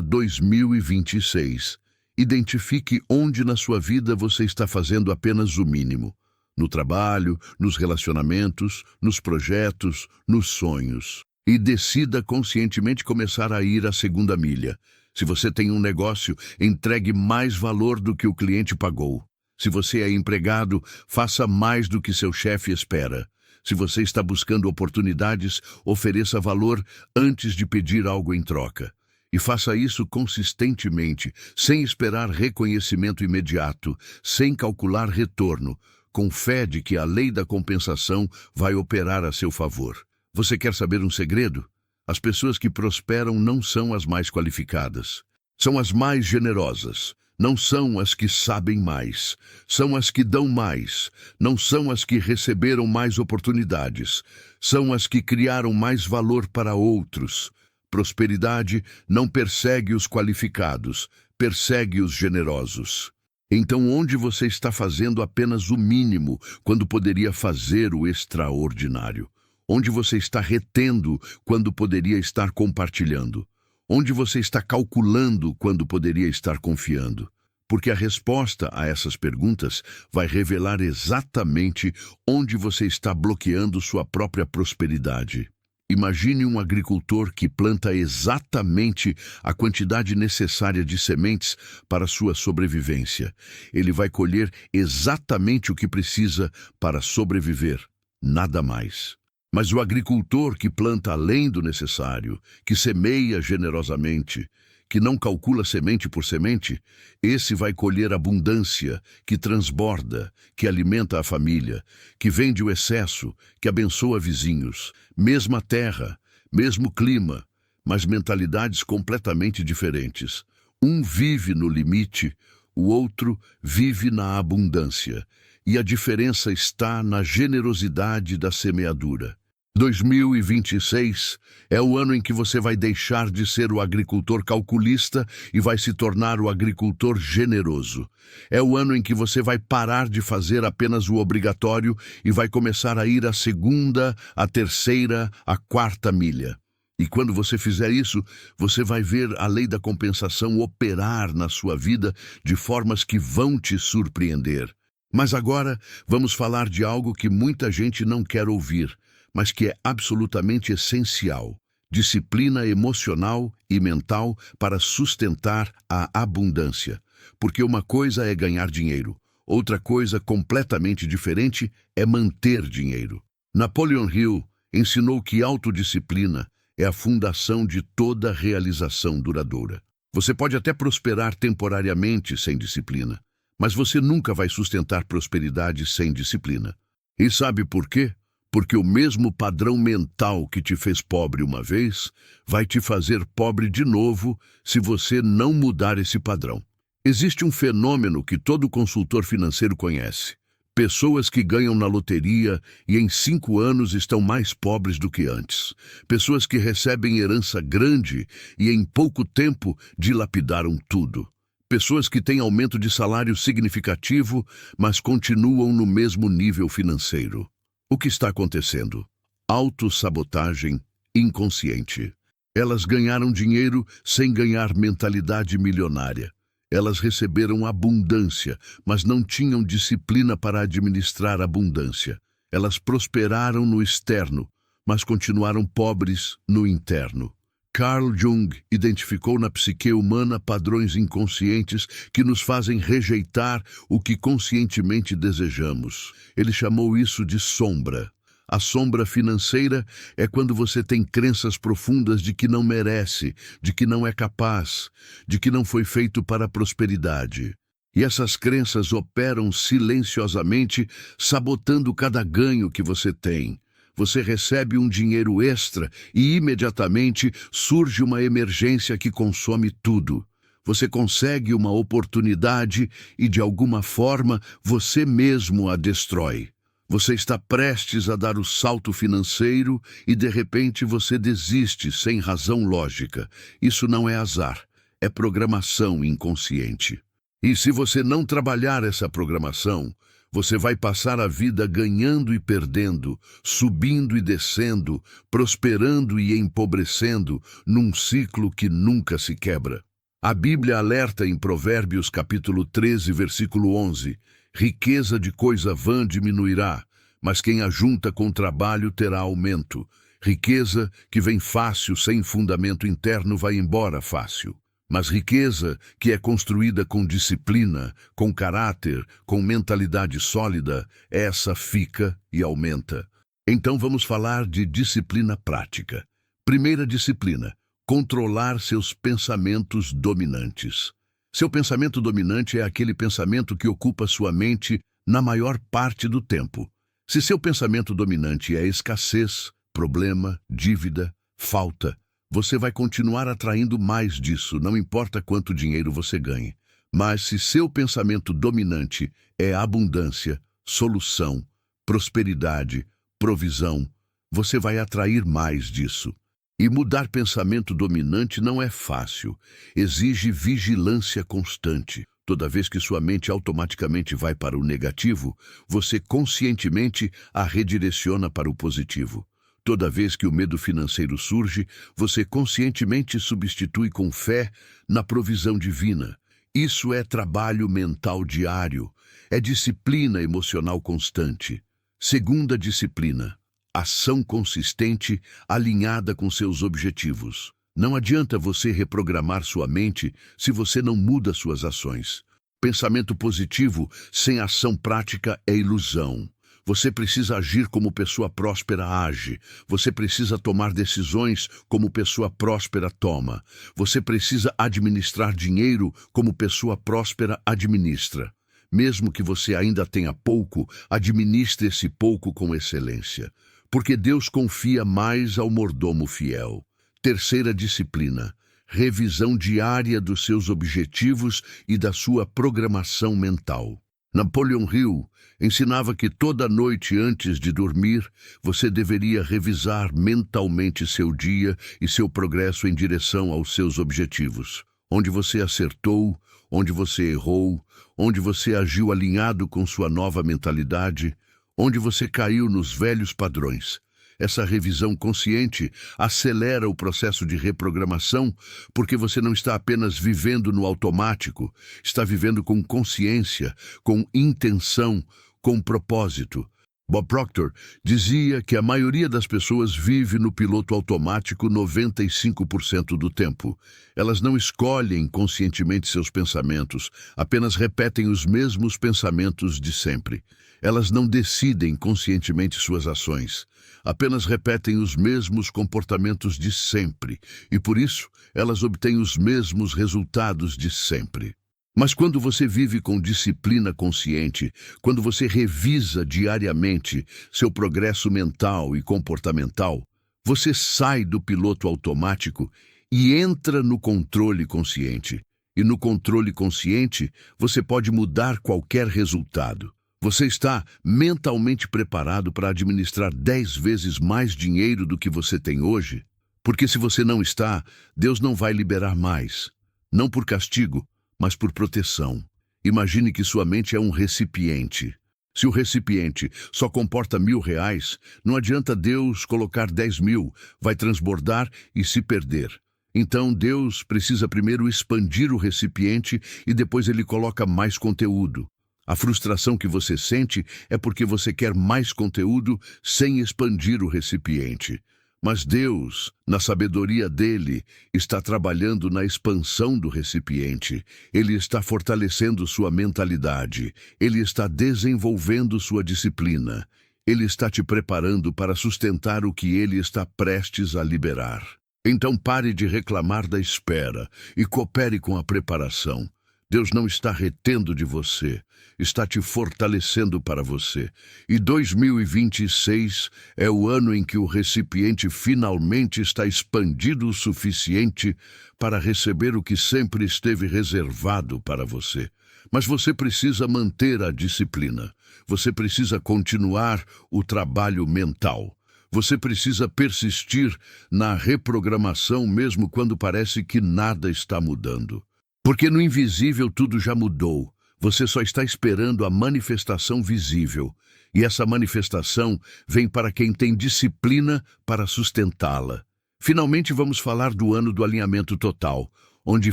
2026. Identifique onde na sua vida você está fazendo apenas o mínimo. No trabalho, nos relacionamentos, nos projetos, nos sonhos. E decida conscientemente começar a ir à segunda milha. Se você tem um negócio, entregue mais valor do que o cliente pagou. Se você é empregado, faça mais do que seu chefe espera. Se você está buscando oportunidades, ofereça valor antes de pedir algo em troca. E faça isso consistentemente, sem esperar reconhecimento imediato, sem calcular retorno, com fé de que a lei da compensação vai operar a seu favor. Você quer saber um segredo? As pessoas que prosperam não são as mais qualificadas. São as mais generosas. Não são as que sabem mais. São as que dão mais. Não são as que receberam mais oportunidades. São as que criaram mais valor para outros. Prosperidade não persegue os qualificados, persegue os generosos. Então, onde você está fazendo apenas o mínimo, quando poderia fazer o extraordinário? Onde você está retendo, quando poderia estar compartilhando? Onde você está calculando, quando poderia estar confiando? Porque a resposta a essas perguntas vai revelar exatamente onde você está bloqueando sua própria prosperidade. Imagine um agricultor que planta exatamente a quantidade necessária de sementes para sua sobrevivência. Ele vai colher exatamente o que precisa para sobreviver, nada mais. Mas o agricultor que planta além do necessário, que semeia generosamente, que não calcula semente por semente, esse vai colher abundância, que transborda, que alimenta a família, que vende o excesso, que abençoa vizinhos, mesma terra, mesmo clima, mas mentalidades completamente diferentes. Um vive no limite, o outro vive na abundância, e a diferença está na generosidade da semeadura. 2026 é o ano em que você vai deixar de ser o agricultor calculista e vai se tornar o agricultor generoso. É o ano em que você vai parar de fazer apenas o obrigatório e vai começar a ir à segunda, à terceira, à quarta milha. E quando você fizer isso, você vai ver a lei da compensação operar na sua vida de formas que vão te surpreender. Mas agora vamos falar de algo que muita gente não quer ouvir, mas que é absolutamente essencial: disciplina emocional e mental para sustentar a abundância. Porque uma coisa é ganhar dinheiro, outra coisa completamente diferente é manter dinheiro. Napoleon Hill ensinou que autodisciplina é a fundação de toda realização duradoura. Você pode até prosperar temporariamente sem disciplina, mas você nunca vai sustentar prosperidade sem disciplina. E sabe por quê? Porque o mesmo padrão mental que te fez pobre uma vez vai te fazer pobre de novo se você não mudar esse padrão. Existe um fenômeno que todo consultor financeiro conhece. Pessoas que ganham na loteria e em 5 anos estão mais pobres do que antes. Pessoas que recebem herança grande e em pouco tempo dilapidaram tudo. Pessoas que têm aumento de salário significativo, mas continuam no mesmo nível financeiro. O que está acontecendo? Autossabotagem inconsciente. Elas ganharam dinheiro sem ganhar mentalidade milionária. Elas receberam abundância, mas não tinham disciplina para administrar abundância. Elas prosperaram no externo, mas continuaram pobres no interno. Carl Jung identificou na psique humana padrões inconscientes que nos fazem rejeitar o que conscientemente desejamos. Ele chamou isso de sombra. A sombra financeira é quando você tem crenças profundas de que não merece, de que não é capaz, de que não foi feito para a prosperidade. E essas crenças operam silenciosamente, sabotando cada ganho que você tem. Você recebe um dinheiro extra e imediatamente surge uma emergência que consome tudo. Você consegue uma oportunidade e, de alguma forma, você mesmo a destrói. Você está prestes a dar o salto financeiro e, de repente, você desiste sem razão lógica. Isso não é azar, é programação inconsciente. E se você não trabalhar essa programação, você vai passar a vida ganhando e perdendo, subindo e descendo, prosperando e empobrecendo, num ciclo que nunca se quebra. A Bíblia alerta em Provérbios capítulo 13, versículo 11, riqueza de coisa vã diminuirá, mas quem ajunta com trabalho terá aumento. Riqueza que vem fácil, sem fundamento interno, vai embora fácil. Mas riqueza que é construída com disciplina, com caráter, com mentalidade sólida, essa fica e aumenta. Então vamos falar de disciplina prática. Primeira disciplina: controlar seus pensamentos dominantes. Seu pensamento dominante é aquele pensamento que ocupa sua mente na maior parte do tempo. Se seu pensamento dominante é escassez, problema, dívida, falta, você vai continuar atraindo mais disso, não importa quanto dinheiro você ganhe. Mas se seu pensamento dominante é abundância, solução, prosperidade, provisão, você vai atrair mais disso. E mudar pensamento dominante não é fácil, exige vigilância constante. Toda vez que sua mente automaticamente vai para o negativo, você conscientemente a redireciona para o positivo. Toda vez que o medo financeiro surge, você conscientemente substitui com fé na provisão divina. Isso é trabalho mental diário, é disciplina emocional constante. Segunda disciplina: ação consistente alinhada com seus objetivos. Não adianta você reprogramar sua mente se você não muda suas ações. Pensamento positivo sem ação prática é ilusão. Você precisa agir como pessoa próspera age. Você precisa tomar decisões como pessoa próspera toma. Você precisa administrar dinheiro como pessoa próspera administra. Mesmo que você ainda tenha pouco, administre esse pouco com excelência. Porque Deus confia mais ao mordomo fiel. Terceira disciplina: revisão diária dos seus objetivos e da sua programação mental. Napoleon Hill ensinava que toda noite antes de dormir, você deveria revisar mentalmente seu dia e seu progresso em direção aos seus objetivos. Onde você acertou, onde você errou, onde você agiu alinhado com sua nova mentalidade, onde você caiu nos velhos padrões. Essa revisão consciente acelera o processo de reprogramação, porque você não está apenas vivendo no automático, está vivendo com consciência, com intenção, com propósito. Bob Proctor dizia que a maioria das pessoas vive no piloto automático 95% do tempo. Elas não escolhem conscientemente seus pensamentos, apenas repetem os mesmos pensamentos de sempre. Elas não decidem conscientemente suas ações, apenas repetem os mesmos comportamentos de sempre, e por isso elas obtêm os mesmos resultados de sempre. Mas quando você vive com disciplina consciente, quando você revisa diariamente seu progresso mental e comportamental, você sai do piloto automático e entra no controle consciente. E no controle consciente, você pode mudar qualquer resultado. Você está mentalmente preparado para administrar 10 vezes mais dinheiro do que você tem hoje? Porque se você não está, Deus não vai liberar mais. Não por castigo, mas por proteção. Imagine que sua mente é um recipiente. Se o recipiente só comporta R$1.000, não adianta Deus colocar 10.000, vai transbordar e se perder. Então Deus precisa primeiro expandir o recipiente e depois ele coloca mais conteúdo. A frustração que você sente é porque você quer mais conteúdo sem expandir o recipiente. Mas Deus, na sabedoria dele, está trabalhando na expansão do recipiente. Ele está fortalecendo sua mentalidade. Ele está desenvolvendo sua disciplina. Ele está te preparando para sustentar o que ele está prestes a liberar. Então pare de reclamar da espera e coopere com a preparação. Deus não está retendo de você, está te fortalecendo para você. E 2026 é o ano em que o recipiente finalmente está expandido o suficiente para receber o que sempre esteve reservado para você. Mas você precisa manter a disciplina. Você precisa continuar o trabalho mental. Você precisa persistir na reprogramação mesmo quando parece que nada está mudando. Porque no invisível tudo já mudou. Você só está esperando a manifestação visível. E essa manifestação vem para quem tem disciplina para sustentá-la. Finalmente vamos falar do ano do alinhamento total, onde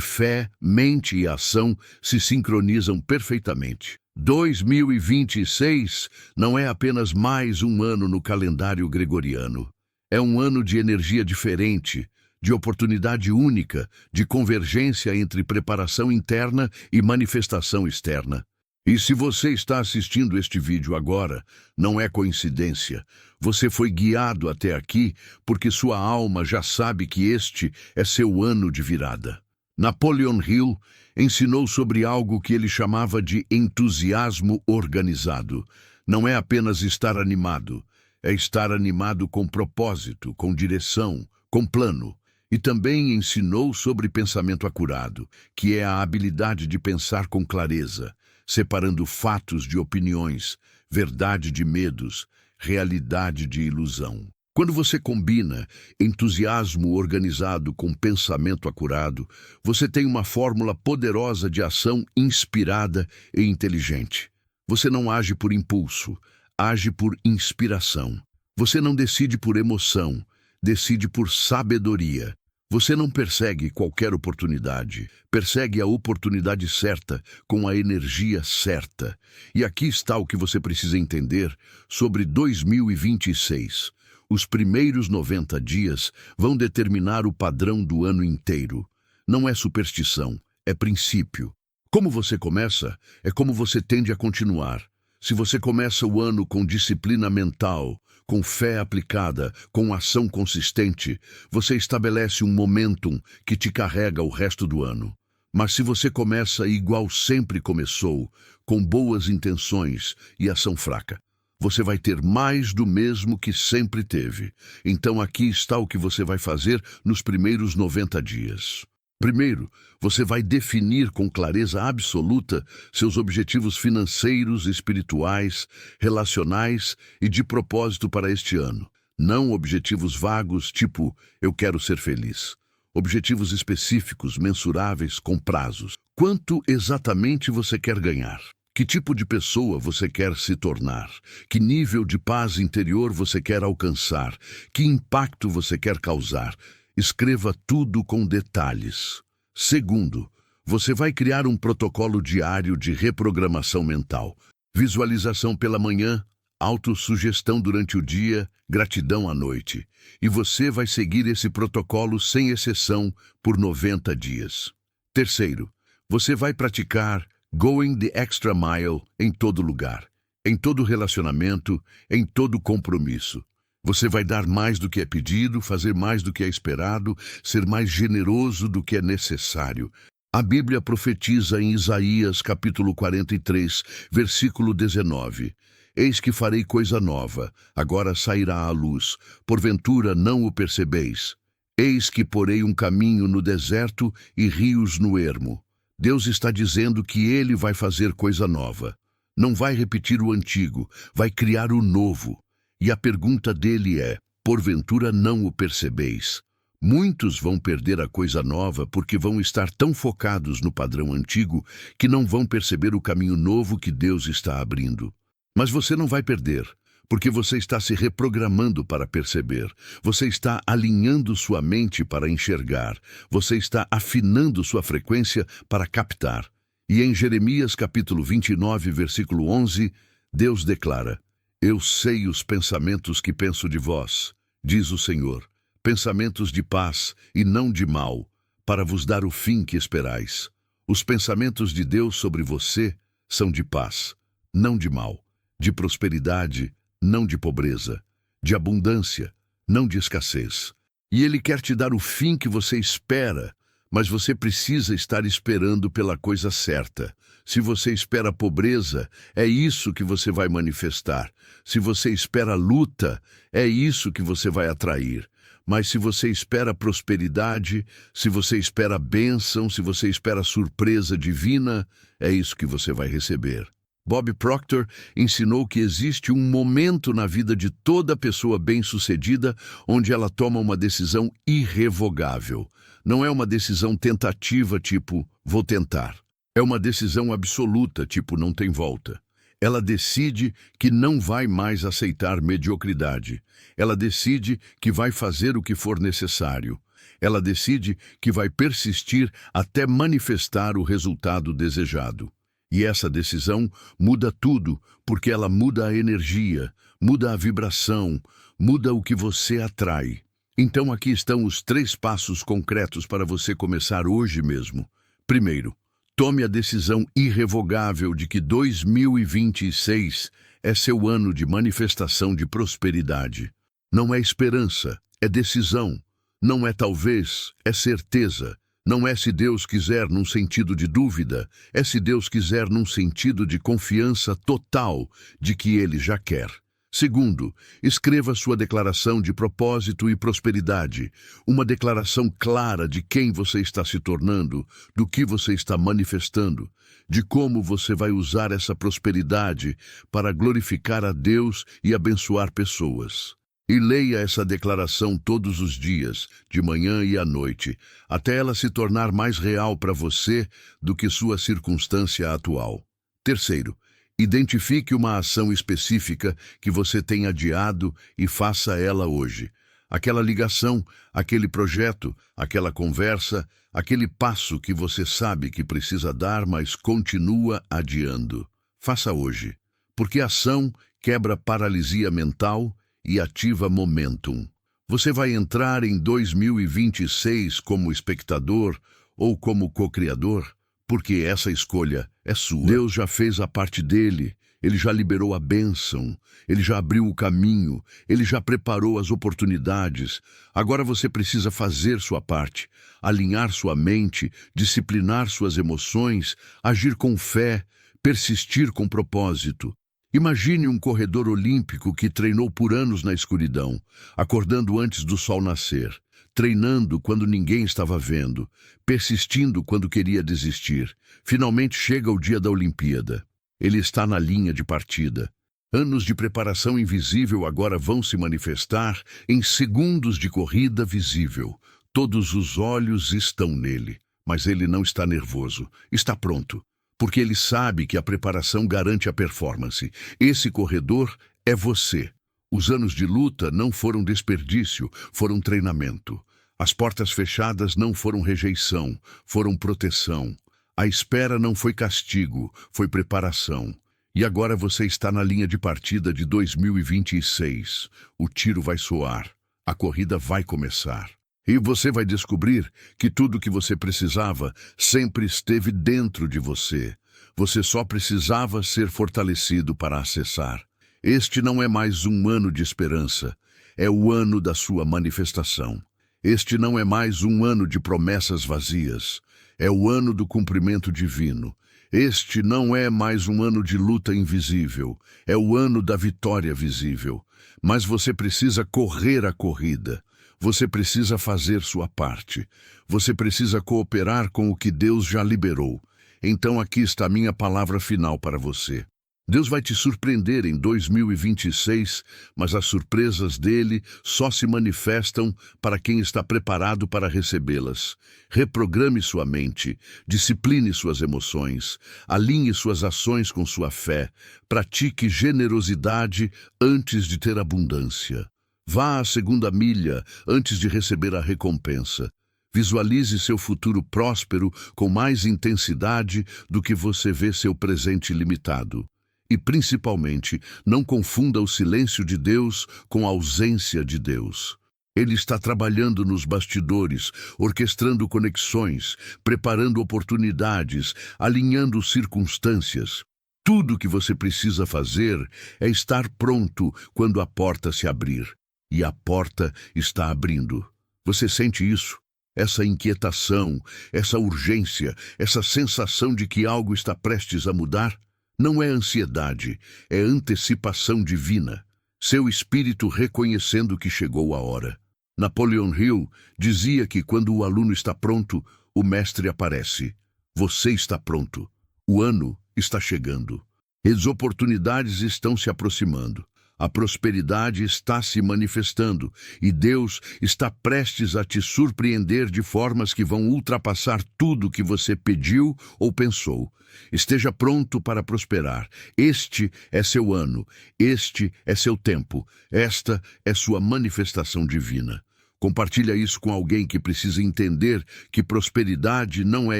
fé, mente e ação se sincronizam perfeitamente. 2026 não é apenas mais um ano no calendário gregoriano. É um ano de energia diferente, de oportunidade única, de convergência entre preparação interna e manifestação externa. E se você está assistindo este vídeo agora, não é coincidência. Você foi guiado até aqui porque sua alma já sabe que este é seu ano de virada. Napoleon Hill ensinou sobre algo que ele chamava de entusiasmo organizado. Não é apenas estar animado, é estar animado com propósito, com direção, com plano. E também ensinou sobre pensamento acurado, que é a habilidade de pensar com clareza, separando fatos de opiniões, verdade de medos, realidade de ilusão. Quando você combina entusiasmo organizado com pensamento acurado, você tem uma fórmula poderosa de ação inspirada e inteligente. Você não age por impulso, age por inspiração. Você não decide por emoção, decide por sabedoria. Você não persegue qualquer oportunidade, persegue a oportunidade certa, com a energia certa. E aqui está o que você precisa entender sobre 2026. Os primeiros 90 dias vão determinar o padrão do ano inteiro. Não é superstição, é princípio. Como você começa, é como você tende a continuar. Se você começa o ano com disciplina mental, com fé aplicada, com ação consistente, você estabelece um momentum que te carrega o resto do ano. Mas se você começa igual sempre começou, com boas intenções e ação fraca, você vai ter mais do mesmo que sempre teve. Então aqui está o que você vai fazer nos primeiros 90 dias. Primeiro, você vai definir com clareza absoluta seus objetivos financeiros, espirituais, relacionais e de propósito para este ano. Não objetivos vagos, tipo, eu quero ser feliz. Objetivos específicos, mensuráveis, com prazos. Quanto exatamente você quer ganhar? Que tipo de pessoa você quer se tornar? Que nível de paz interior você quer alcançar? Que impacto você quer causar? Escreva tudo com detalhes. Segundo, você vai criar um protocolo diário de reprogramação mental. Visualização pela manhã, autossugestão durante o dia, gratidão à noite. E você vai seguir esse protocolo sem exceção por 90 dias. Terceiro, você vai praticar going the extra mile em todo lugar, em todo relacionamento, em todo compromisso. Você vai dar mais do que é pedido, fazer mais do que é esperado, ser mais generoso do que é necessário. A Bíblia profetiza em Isaías capítulo 43, versículo 19. Eis que farei coisa nova, agora sairá à luz, porventura não o percebeis. Eis que porei um caminho no deserto e rios no ermo. Deus está dizendo que Ele vai fazer coisa nova. Não vai repetir o antigo, vai criar o novo. E a pergunta dele é, porventura não o percebeis? Muitos vão perder a coisa nova porque vão estar tão focados no padrão antigo que não vão perceber o caminho novo que Deus está abrindo. Mas você não vai perder, porque você está se reprogramando para perceber. Você está alinhando sua mente para enxergar. Você está afinando sua frequência para captar. E em Jeremias capítulo 29, versículo 11, Deus declara: Eu sei os pensamentos que penso de vós, diz o Senhor, pensamentos de paz e não de mal, para vos dar o fim que esperais. Os pensamentos de Deus sobre você são de paz, não de mal, de prosperidade, não de pobreza, de abundância, não de escassez. E Ele quer te dar o fim que você espera, mas você precisa estar esperando pela coisa certa. Se você espera pobreza, é isso que você vai manifestar. Se você espera luta, é isso que você vai atrair. Mas se você espera prosperidade, se você espera bênção, se você espera surpresa divina, é isso que você vai receber. Bob Proctor ensinou que existe um momento na vida de toda pessoa bem-sucedida onde ela toma uma decisão irrevogável. Não é uma decisão tentativa, tipo, vou tentar. É uma decisão absoluta, tipo, não tem volta. Ela decide que não vai mais aceitar mediocridade. Ela decide que vai fazer o que for necessário. Ela decide que vai persistir até manifestar o resultado desejado. E essa decisão muda tudo, porque ela muda a energia, muda a vibração, muda o que você atrai. Então aqui estão os 3 passos concretos para você começar hoje mesmo. Primeiro, tome a decisão irrevogável de que 2026 é seu ano de manifestação de prosperidade. Não é esperança, é decisão. Não é talvez, é certeza. Não é se Deus quiser num sentido de dúvida, é se Deus quiser num sentido de confiança total de que Ele já quer. Segundo, escreva sua declaração de propósito e prosperidade, uma declaração clara de quem você está se tornando, do que você está manifestando, de como você vai usar essa prosperidade para glorificar a Deus e abençoar pessoas. E leia essa declaração todos os dias, de manhã e à noite, até ela se tornar mais real para você do que sua circunstância atual. Terceiro, identifique uma ação específica que você tem adiado e faça ela hoje. Aquela ligação, aquele projeto, aquela conversa, aquele passo que você sabe que precisa dar, mas continua adiando. Faça hoje, porque ação quebra paralisia mental e ativa momentum. Você vai entrar em 2026 como espectador ou como co-criador, porque essa escolha é sua. Deus já fez a parte dele, Ele já liberou a bênção, Ele já abriu o caminho, Ele já preparou as oportunidades. Agora você precisa fazer sua parte, alinhar sua mente, disciplinar suas emoções, agir com fé, persistir com propósito. Imagine um corredor olímpico que treinou por anos na escuridão, acordando antes do sol nascer, treinando quando ninguém estava vendo, persistindo quando queria desistir. Finalmente chega o dia da Olimpíada. Ele está na linha de partida. Anos de preparação invisível agora vão se manifestar em segundos de corrida visível. Todos os olhos estão nele, mas ele não está nervoso, está pronto. Porque ele sabe que a preparação garante a performance. Esse corredor é você. Os anos de luta não foram desperdício, foram treinamento. As portas fechadas não foram rejeição, foram proteção. A espera não foi castigo, foi preparação. E agora você está na linha de partida de 2026. O tiro vai soar, a corrida vai começar. E você vai descobrir que tudo o que você precisava sempre esteve dentro de você. Você só precisava ser fortalecido para acessar. Este não é mais um ano de esperança, é o ano da sua manifestação. Este não é mais um ano de promessas vazias, é o ano do cumprimento divino. Este não é mais um ano de luta invisível, é o ano da vitória visível. Mas você precisa correr a corrida. Você precisa fazer sua parte. Você precisa cooperar com o que Deus já liberou. Então aqui está a minha palavra final para você. Deus vai te surpreender em 2026, mas as surpresas dele só se manifestam para quem está preparado para recebê-las. Reprograme sua mente, discipline suas emoções, alinhe suas ações com sua fé, pratique generosidade antes de ter abundância. Vá à segunda milha antes de receber a recompensa. Visualize seu futuro próspero com mais intensidade do que você vê seu presente limitado. E, principalmente, não confunda o silêncio de Deus com a ausência de Deus. Ele está trabalhando nos bastidores, orquestrando conexões, preparando oportunidades, alinhando circunstâncias. Tudo o que você precisa fazer é estar pronto quando a porta se abrir. E a porta está abrindo. Você sente isso? Essa inquietação, essa urgência, essa sensação de que algo está prestes a mudar? Não é ansiedade, é antecipação divina. Seu espírito reconhecendo que chegou a hora. Napoleon Hill dizia que quando o aluno está pronto, o mestre aparece. Você está pronto. O ano está chegando. As oportunidades estão se aproximando. A prosperidade está se manifestando e Deus está prestes a te surpreender de formas que vão ultrapassar tudo que você pediu ou pensou. Esteja pronto para prosperar. Este é seu ano. Este é seu tempo. Esta é sua manifestação divina. Compartilha isso com alguém que precisa entender que prosperidade não é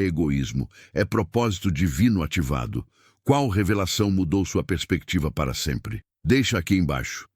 egoísmo, é propósito divino ativado. Qual revelação mudou sua perspectiva para sempre? Deixa aqui embaixo.